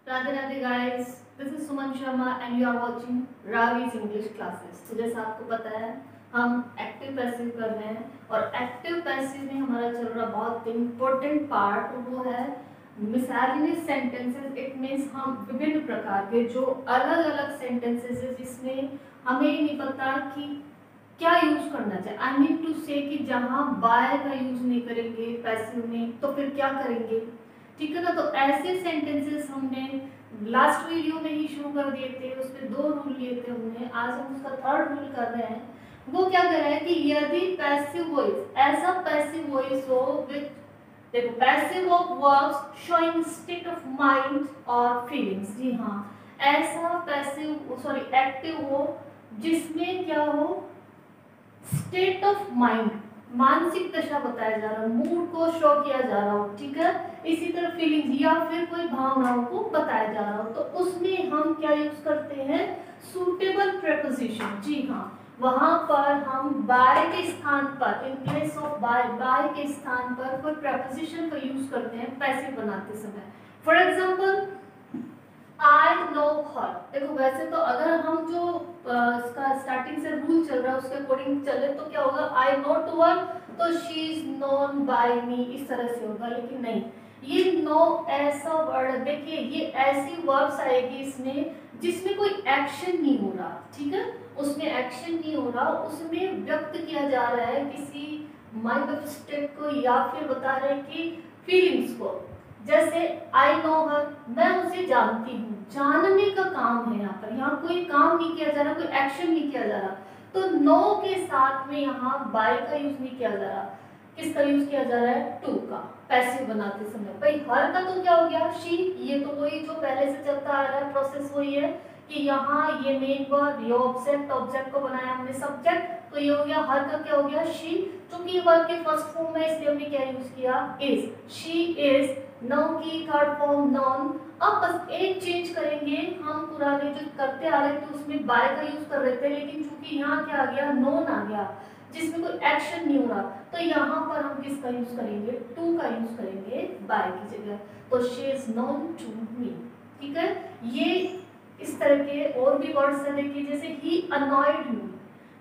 Radhe Radhe guys, this is Suman Sharma and you are watching Ravi's English classes. तो जैसा आपको पता है हम एक्टिव पैसिव कर रहे हैं और एक्टिव पैसिव में हमारा चल रहा बहुत इम्पोर्टेंट पार्ट वो है मिसैलिनियस सेंटेंसेस। इट मीन्स हम विभिन्न प्रकार के जो अलग अलग सेंटेंसेस है जिसमें हमें नहीं पता कि क्या यूज करना चाहिए। आई मीन टू से कि जहां बाय का यूज नहीं करेंगे पैसिव में तो फिर क्या करेंगे, ठीक है ना। तो ऐसे सेंटेंसेस हमने लास्ट वीडियो में ही शुरू कर दिए थे, उसमें 2 रूल लिए थे हमने। आज हम उसका 3rd रूल कर रहे हैं। वो क्या कर रहा है कि यदि पैसिव वॉइस, ऐसा पैसिव वॉइस हो विद, देखो passive of verbs showing state of mind और फीलिंग्स। जी हाँ, ऐसा पैसिव एक्टिव हो जिसमें क्या हो, स्टेट ऑफ माइंड, मानसिक दशा बताया जा रहा है, मूड को शो किया जा रहा हो, ठीक है। इसी तरह फीलिंग्स या फिर कोई भावनाओं को बताया जा रहा हो, तो उसमें हम क्या यूज करते हैं, सूटेबल प्रेपोजिशन। जी हाँ, वहां पर हम बाय के स्थान पर, in place of by, by के स्थान पर कोई प्रेपोजिशन का यूज करते हैं पैसिव बनाते समय। फॉर एग्जाम्पल आई नो हर। देखो वैसे तो अगर हम जो इसका स्टार्टिंग से रूल चल रहा है उसके अकॉर्डिंग चले तो क्या होगा, आई नो टू हर, तो शी इज नोन बाय मी, इस तरह से होगा। लेकिन नहीं, ये नो ऐसा वर्ड, देखिए ये ऐसी वर्ब्स आएगी इसमें जिसमें कोई एक्शन नहीं हो रहा, ठीक है, उसमें एक्शन नहीं हो रहा, उसमें व्यक्त किया जा रहा है किसी माइंड ऑफ स्टेट को या फिर बता रहे हैं कि फीलिंग्स को। जैसे आई नो हर, मैं उसे जानती हूँ, जानने का काम है यहाँ पर, यहाँ कोई काम नहीं किया जा रहा, कोई एक्शन नहीं किया जा रहा। तो नो के साथ में यहाँ बाय का यूज नहीं किया जा रहा, किसका यूज किया जा रहा है, टू का, पैसिव बनाते समय। भाई हर का तो क्या हो गया, शी, ये तो वही जो पहले से चलता आ रहा है प्रोसेस वही है कि यहाँ ये मेन वर्ब, ये ऑब्जेक्ट, ऑब्जेक्ट को बनाया हमने सब्जेक्ट, तो ये हो गया हर का क्या हो गया, शी। चूंकि ये वर्ब के फर्स्ट फॉर्म में इसलिए हमने क्या यूज किया, इज, शी इज। नाउन की 3rd फॉर्म नाउन। अब बस एक चेंज करेंगे, हम पुराने जो करते आ रहे थे उसमें बाय का यूज कर रहे थे, लेकिन चूंकि यहाँ क्या आ गया, नोन आ गया जिसमें कोई एक्शन नहीं हो रहा, तो यहाँ पर हम किसका यूज करेंगे, टू का यूज करेंगे बाय की जगह। तो she is known to me, ठीक है। ये इस तरह के और भी वर्ड्स है, देखिए जैसे ही अनॉयड मी,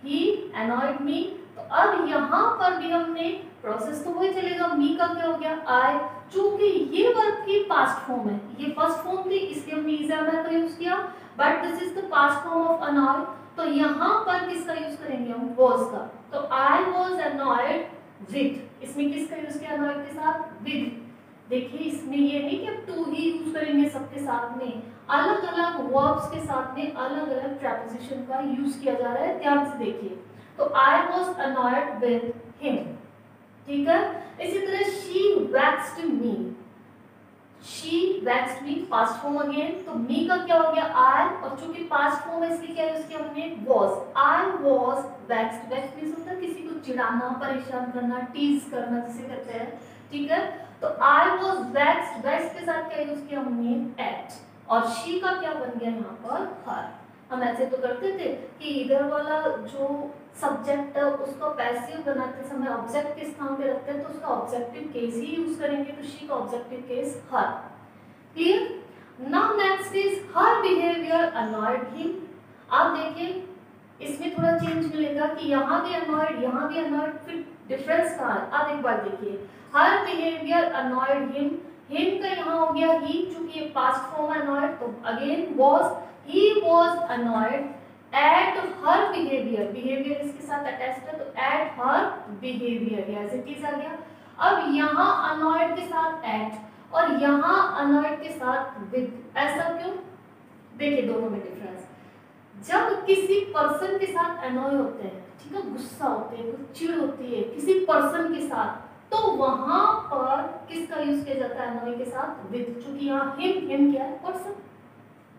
ही अनॉयड मी। तो अब यहाँ पर भी हमने प्रोसेस तो वही चलेगा, मी का क्या हो गया, आई। चूंकि ये वर्ब की पास्ट फॉर्म है, ये फर्स्ट फॉर्म थी इसलिए हमने इज का यूज किया, but this is the past form of annoyed, तो यहाँ पर किसका यूज करेंगे हम, वाज का। तो आई वाज अनॉयड विद, इसमें किसका यूज किया, अनॉयड के साथ, विद। देखिए इसमें ये नहीं कि अब टू ही यूज करेंगे सबके साथ में, अलग अलग वर्ब्स के साथ में अलग अलग प्रेपोजिशन का यूज किया जा रहा है, ध्यान से देखिए। तो I was annoyed with him, ठीक है। इसी तरह she vaxxed me, she vaxxed me, past form again, तो मी का क्या हो गया, आई, और चूंकि पास्ट फॉर्म है इसलिए क्या यूज किया हमने, was. I was vaxxed, vaxxed means होता है किसी को चिढ़ाना, परेशान करना, टीज करना जिसे कहते हैं, ठीक है। तो आई वाज वैक्स्ड, वैक्स्ड के साथ क्या यूज किया हमने, एट, और शी का क्या बन गया यहाँ पर, हर। हम ऐसे तो करते थे कि इधर वाला जो सब्जेक्ट है उसको पैसिव बनाते समय ऑब्जेक्ट के स्थान पे रखते हैं, तो उसका ऑब्जेक्टिव केस ही यूज करेंगे, तो शी का objective case her. Clear. Now next is her behaviour annoyed him. आप देखिए इसमें थोड़ा चेंज मिलेगा कि यहाँ भी अनॉयड, यहाँ भी अनॉयड, फिर डिफरेंस कहाँ है। आप एक बार देखिए, हर बिहेवियर अनॉयड हिम, हिम का यहाँ हो गया ही, चूंकि ये पास्ट फॉर्म है अनॉयड, तो again was, he was annoyed at her behavior, behavior इसके साथ अटैच्ड है, तो at her behavior as it is आ गया। अब यहाँ annoyed के साथ at और यहाँ annoyed के साथ with, ऐसा क्यों, देखिए दोनों में डिफरेंस। जब किसी पर्सन के साथ annoy होते हैं, ठीक है, गुस्सा होते हैं, कुछ चिढ़ होती है किसी पर्सन के साथ, तो वहां पर किसका यूज किया जाता है, annoy के साथ with, चूंकि यहाँ him क्या है, पर्सन।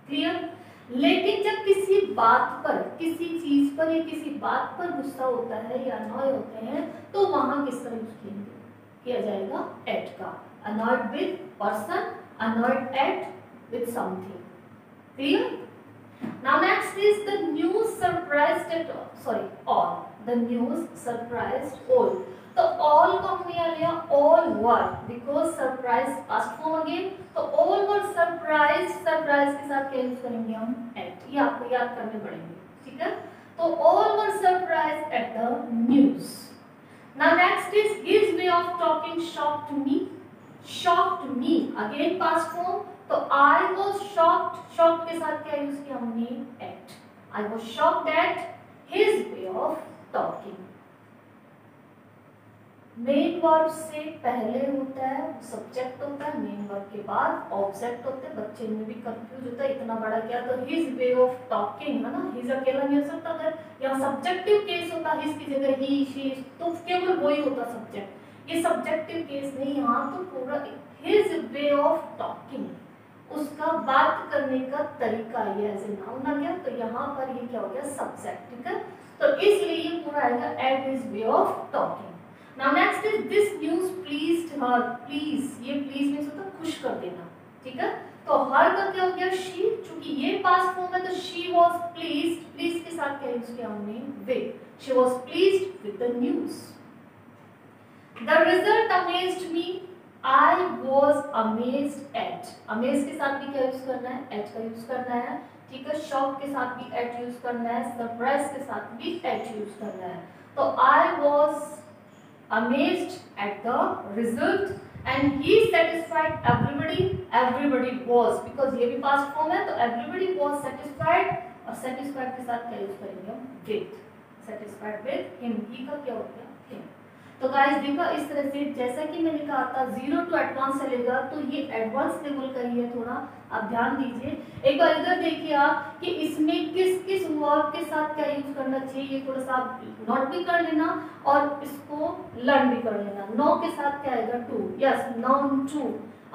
क्लियर। लेकिन जब किसी बात पर, किसी चीज पर या किसी बात पर गुस्सा होता है या अनॉय होते हैं, तो वहां किसका यूज किया जाएगा, एट का। Annoyed with person, annoyed at with something. Clear. Now next is the news surprised at, sorry all, the news surprised all. तो ऑल को हमने यहाँ लिया, all were, because surprise past form again, तो all were surprise क्या use करेंगे हम, eight. ये आपको याद करने पड़ेंगे, ठीक है। तो all were surprised at the news. Now next is his way of talking shocked me. Shocked me again past form, तो आई वाज शॉक्ड, शॉक्ड के साथ क्या यूज किया हमने, at. I was shocked at his way of talking. Main verb से पहले होता है सब्जेक्ट होता है, मेन वर्ब के बाद ऑब्जेक्ट होते हैं। बच्चे में भी कंफ्यूज होता है, इतना बड़ा क्या, तो हिज वे ऑफ टॉकिंग है ना, हिज अकेला नहीं हो सकता। अगर यहाँ सब्जेक्टिव केस होता हिज की जगह ही शी, तो केवल वही होता सब्जेक्ट। ये सब्जेक्टिव केस नहीं, यहाँ तो पूरा हिज वे ऑफ टॉकिंग, उसका बात करने का तरीका, ये एज ए नाउन आ गया, तो यहाँ पर ये क्या हो गया, सब्जेक्ट, ठीक है। तो इसलिए ये पूरा आएगा eight his way of talking. Now next is this news pleased her. Please, ये please मीन्स होता है खुश कर देना, ठीक है। तो her का क्या हो गया, she, चूंकि ये past form है तो she was pleased, pleased के साथ क्या यूज किया हमने, with. She was pleased with the news. The result amazed me. I was amazed at. Amazed के साथ भी क्या यूज करना है, at का यूज करना है, ठीक है। शॉक के साथ भी at यूज करना है, सरप्राइज के साथ भी at यूज करना है। तो I was amazed at the result and he satisfied everybody. Everybody was, because ये भी past form है तो everybody was satisfied, और satisfied के साथ क्या यूज करेंगे हम, with. satisfied with him, he का क्या हो गया, him। तो गाइस देखा इस तरह से, जैसा कि मैंने कहा था 0 टू एडवांस चलेगा, तो ये एडवांस लेवल का ही है, थोड़ा आप ध्यान दीजिए। एक बार इधर देखिए आप कि इसमें किस किस वर्ब के साथ क्या यूज करना चाहिए, ये थोड़ा सा आप नोट भी कर लेना और इसको लर्न भी कर लेना। नो के साथ क्या आएगा, to, yes, noun to.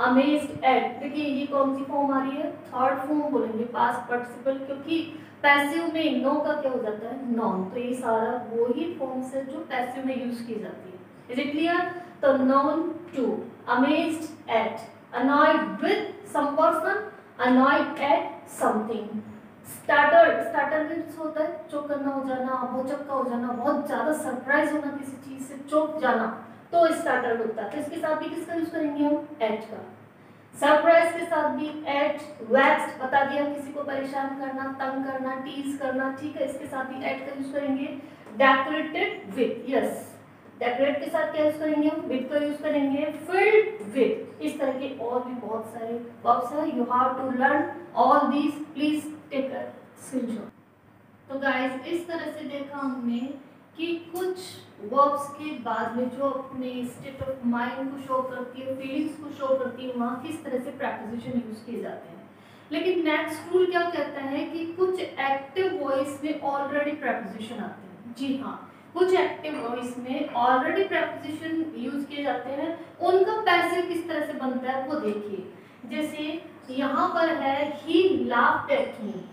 Amazed at, देखिए ये कौन सी फॉर्म आ रही है, थर्ड फॉर्म बोलेंगे, पास्ट पार्टिसिपल, क्योंकि पैसिव में नो का क्या हो जाता है, नॉन। तो ये सारा वो ही फॉर्म्स है जो पैसिव में यूज की जाती है। Is it clear? तो noun to, amazed at, annoyed with some person, annoyed at something. Startled, startle means होता है चौक करना, हो जाना, भौचक्का हो जाना, बहुत ज्यादा सरप्राइज होना किसी चीज से, चौक जाना, तो स्टार्टर्ड होता है। तो इसके साथ भी किसका यूज करेंगे हम, एट का। सरप्राइज के साथ भी एट। वैक्स्ड बता दिया, किसी को परेशान करना, तंग करना, टीज करना, ठीक है, इसके साथ भी एट का यूज करेंगे। डेकोरेटेड विद, यस, डेकोरेट के साथ क्या यूज करेंगे हम, विद का यूज करेंगे। फिल्ड विद, इस तरह के और भी बहुत सारे वर्ब्स हैं, you have to learn all these, please take a screenshot. तो गाइस इस तरह से देखा हमने कि कुछ वर्ब्स के बाद में जो अपने स्टेट ऑफ माइंड को शो करती है, फीलिंग्स को शो करती है, वहाँ किस तरह से प्रेपोजिशन यूज किए जाते हैं। लेकिन नेक्स्ट रूल क्या कहता है कि कुछ एक्टिव वॉइस में ऑलरेडी प्रेपोजिशन आते हैं। जी हाँ, कुछ एक्टिव वॉइस में ऑलरेडी प्रेपोजिशन यूज किए जाते हैं, उनका पैसिव किस तरह से बनता है वो देखिए। जैसे यहाँ पर है ही लाफ्ड एट मी।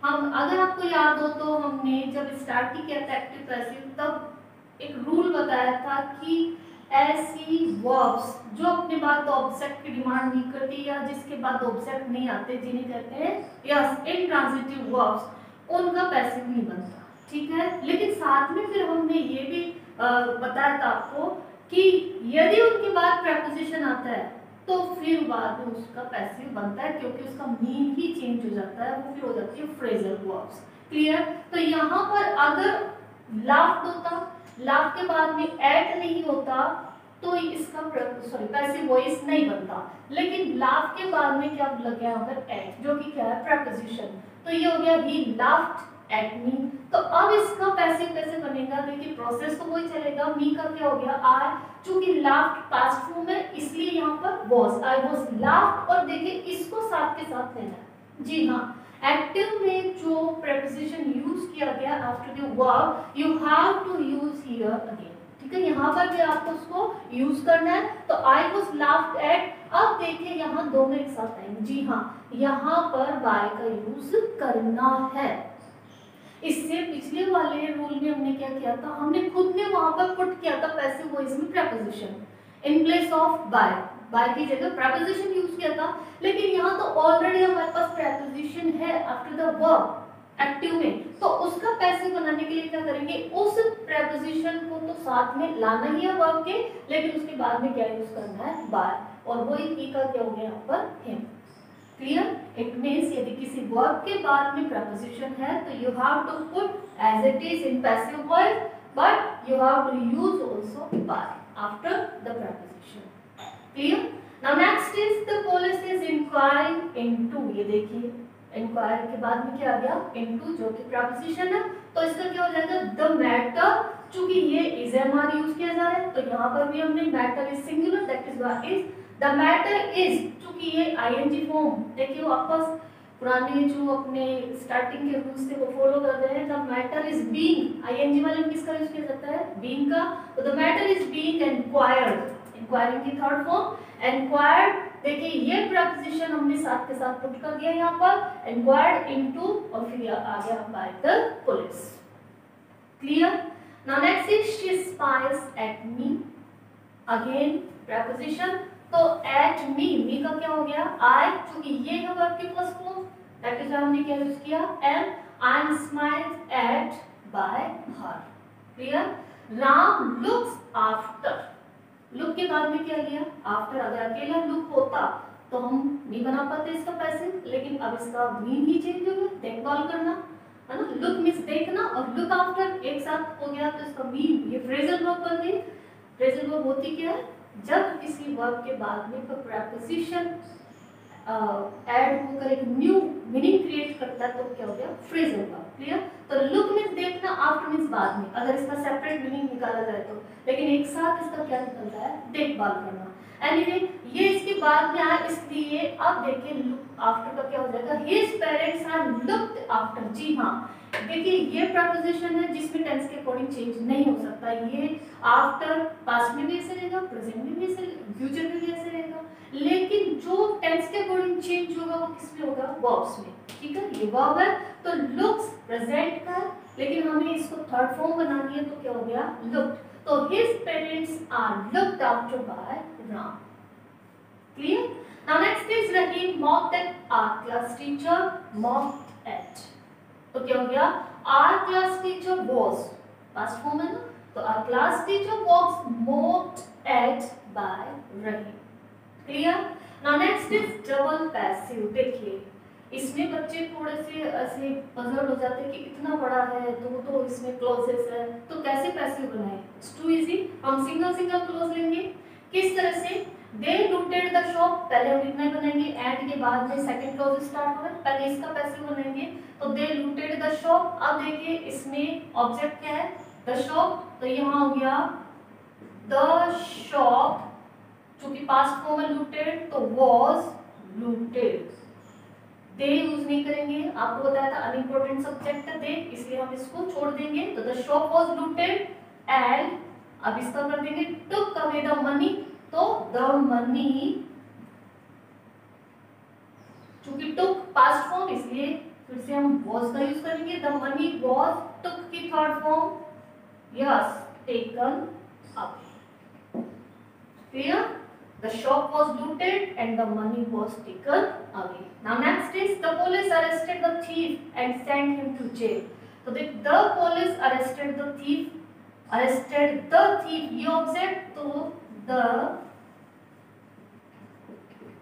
हम, अगर आपको याद हो तो हमने जब स्टार्ट ही किया था एक्टिव पैसिव, तब एक रूल बताया था कि ऐसी वर्ब्स जो अपने बाद ऑब्जेक्ट की डिमांड नहीं करती या जिसके बाद ऑब्जेक्ट नहीं आते, जिन्हें कहते हैं यस इनट्रांजिटिव वर्ब्स, उनका पैसिव नहीं बनता, ठीक है। लेकिन साथ में फिर हमने ये भी बताया था आपको कि यदि उनके बाद प्रेपोजिशन आता है तो फिर बाद में उसका पैसिव बनता है, क्योंकि उसका मीन ही चेंज हो जाता है, वो फिर हो जाती है फ्रेजल वर्ब्स। क्लियर? तो यहाँ पर अगर लाफ्ड होता, लाफ के बाद में एट नहीं होता तो इसका पैसिव वॉइस नहीं बनता, लेकिन लाफ के बाद में क्या लग गया यहाँ पर एट, जो कि क्या है प्रेपोजिशन। तो ये हो गया ही लाफ्ड एट मी। तो अब इसका पैसिव कैसे बनेगा, देखिए प्रोसेस तो वही चलेगा। मी का क्या हो गया, आई, चूंकि लाफ्ड पास्ट फॉर्म है इसलिए यहाँ पर वॉज, आई वॉज लाफ्ड, और देखिए इसको साथ के साथ लेना है। जी हाँ, एक्टिव में जो प्रेपोजिशन यूज किया गया after the verb, you have to use here again, ठीक है। यहाँ पर भी आपको उसको यूज करना है। तो आई वॉज लाफ्ड एट, अब देखिए यहाँ दोनों एक साथ आएंगे। जी हाँ, यहाँ पर बाय का यूज करना है। इससे पिछले वाले रूल में हमने क्या किया था, हमने खुद ने वहां पर पुट किया था पैसिव वॉइस में preposition in place of by, by की जगह प्रेपोजिशन यूज किया था। लेकिन यहाँ तो ऑलरेडी हमारे पास प्रेपोजिशन है आफ्टर द वर्ब एक्टिव में, तो उसका पैसिव बनाने के लिए क्या करेंगे, उस प्रेपोजिशन को तो साथ में लाना ही है वर्ब के, लेकिन उसके बाद में क्या यूज करना है, बाय, और वही ही का क्या हो गया यहाँ per him. Clear? It means यदि किसी वर्ब के बाद में प्रपोजिशन है तो you have to put as it is in passive voice, but you have to use also by after the preposition. Clear? Now next is the police is inquiring into. ये देखिए inquiry के बाद में क्या आ गया? Into, जो कि preposition है, तो इसका क्या हो जाएगा? The matter. चूंकि ये इज एमआर यूज किया जा रहा है तो यहाँ पर भी हमने matter is singular, that is why is. The matter is, चूंकि ये आईएनजी फॉर्म, देखिए वापस पुराने जो अपने स्टार्टिंग के रूल्स थे वो फॉलो कर रहे हैं। The matter is being, ING वाले में किसका यूज किया जाता है? बीइंग का। तो the matter is being inquired, enquiring की थर्ड फॉर्म इंक्वायर्ड। देखिए ये प्रपोजिशन हमने साथ के साथ पुट कर दिया यहाँ पर, इंक्वायर्ड इनटू, और फिर आ गया by the police. Clear? Now next is she spice at me. Again preposition, तो एट मी का क्या हो गया? आई, क्योंकि ये है वर्ब की फर्स्ट फॉर्म, दैट इज हमने क्या यूज किया? Am. I am smiles at by her. Clear? Ram looks after, look के बाद में क्या लिया? आफ्टर। अगर अकेला लुक होता तो हम नहीं बना पाते इसका पैसिव, लेकिन अब इसका मीन ही चेंज हो गया, देखभाल करना, है ना? लुक मीन्स देखना और लुक आफ्टर एक साथ हो गया तो इसका मीन, ये फ्रेजल वर्ब बन गई। फ्रेजल वर्ब होती क्या है? जब किसी वर्ब के बाद में कोई प्रपोजिशन ऐड होकर एक न्यू मीनिंग क्रिएट करता है तो क्या हो गया? Phrasal verb. क्लियर? तो लुक मीन्स देखना, आफ्टर मीन्स बाद में, अगर इसका सेपरेट मीनिंग निकाला जाए तो, लेकिन एक साथ इसका क्या निकलता है? देखभाल करना। एनीवे ये इसके बाद में आया, इसलिए अब देखिए लुक आफ्टर का क्या हो जाएगा? His parents are looked after. जी हाँ, देखिए ये प्रपोजिशन है जिसमें टेंस के अकॉर्डिंग चेंज नहीं हो सकता। ये आफ्टर पास्ट में भी ऐसे रहेगा, प्रेजेंट में भी ऐसे, फ्यूचर में भी ऐसे रहेगा, लेकिन जो टेंस के अकॉर्डिंग चेंज होगा वो किसमें होगा? वर्ब्स में। ठीक है, ये वर्ब है तो लुक्स प्रेजेंट का, लेकिन हमें इसको थर्ड फॉर्म बनानी है तो क्या हो गया? लुक्ड। तो his parents are looked after by Ram. Clear? Now next is Rahim mocked at our class teacher, mocked at, तो क्या हो गया? Our class teacher was, past form है ना, तो our class teacher was mocked at by Rahim. Clear? Now next is double passive. देखिए इसमें बच्चे थोड़े से ऐसे पजल्ड हो जाते हैं कि इतना बड़ा है तो इसमें क्लॉजेस है तो कैसे पैसिव बनाएं? It's too easy. हम सिंगल सिंगल क्लॉज लेंगे। किस तरह से? दे लूटेड द शॉप, पहले हम इतना ही बनाएंगे, एंड के बाद में सेकंड क्लॉज स्टार्ट होगा, पहले इसका पैसिव बनाएंगे तो दे लूटेड द शॉप। अब देखिए इसमें ऑब्जेक्ट क्या है? द शॉप, तो यहाँ हो गया द शॉप, चूंकि पास्ट फॉर्म में लूटेड तो वाज लूटेड। दे यूज नहीं करेंगे, आपको बताया था अनइम्पोर्टेंट सब्जेक्ट है दे, इसलिए हम इसको छोड़ देंगे। तो the shop was looted and, अब इसका कर देंगे टुक अवे द मनी, तो द मनी, चूंकि टुक पास्ट फॉर्म इसलिए फिर से हम वाज का यूज करेंगे। द मनी वाज टुक की third form, yes, taken up. Clear? The shop was looted and the money was taken away. Now next is the police arrested the thief and sent him to jail. So the police arrested the thief. ये object, तो the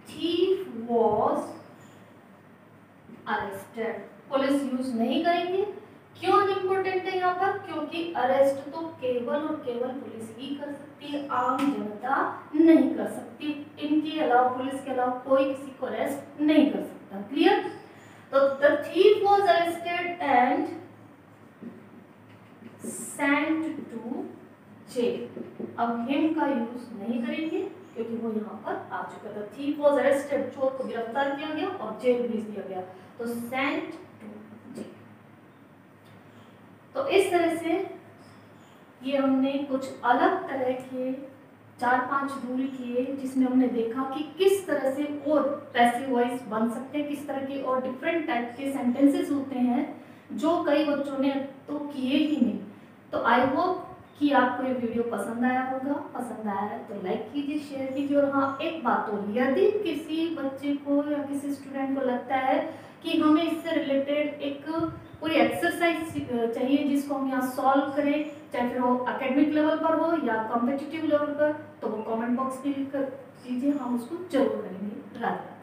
thief was arrested. Police use नहीं करेंगे। क्यों unimportant है यहाँ पर? क्योंकि arrest तो केवल और केवल पुलिस ही कर सकती है, आम जनता नहीं कर सकती। इनके अलावा, पुलिस के अलावा कोई किसी को अरेस्ट नहीं कर सकता। क्लियर? तो the thief was arrested and sent to jail. अब हिम का यूज नहीं करेंगे क्योंकि वो यहाँ पर आ चुका था। थीफ वाज अरेस्टेड, चोर को गिरफ्तार किया गया और जेल भेज दिया गया, तो सेंट टू जेल। तो इस तरह से ये हमने कुछ अलग तरह के 4-5 रूल किए जिसमें हमने देखा कि किस तरह से और पैसिव वॉइस बन सकते हैं, किस तरह के और डिफरेंट टाइप के सेंटेंसेस होते हैं जो कई बच्चों ने तो किए ही नहीं। तो आई होप कि आपको ये वीडियो पसंद आया होगा। पसंद आया है तो लाइक कीजिए, शेयर कीजिए। और हाँ, एक बात और, यदि किसी बच्चे को या किसी स्टूडेंट को लगता है कि हमें इससे रिलेटेड एक पूरी एक्सरसाइज चाहिए जिसको हम यहाँ सॉल्व करें, चाहे फिर वो एकेडमिक लेवल पर हो या कॉम्पिटिटिव लेवल पर, तो वो कमेंट बॉक्स में लिख कर कीजिए, हम उसको जरूर करेंगे। राधे।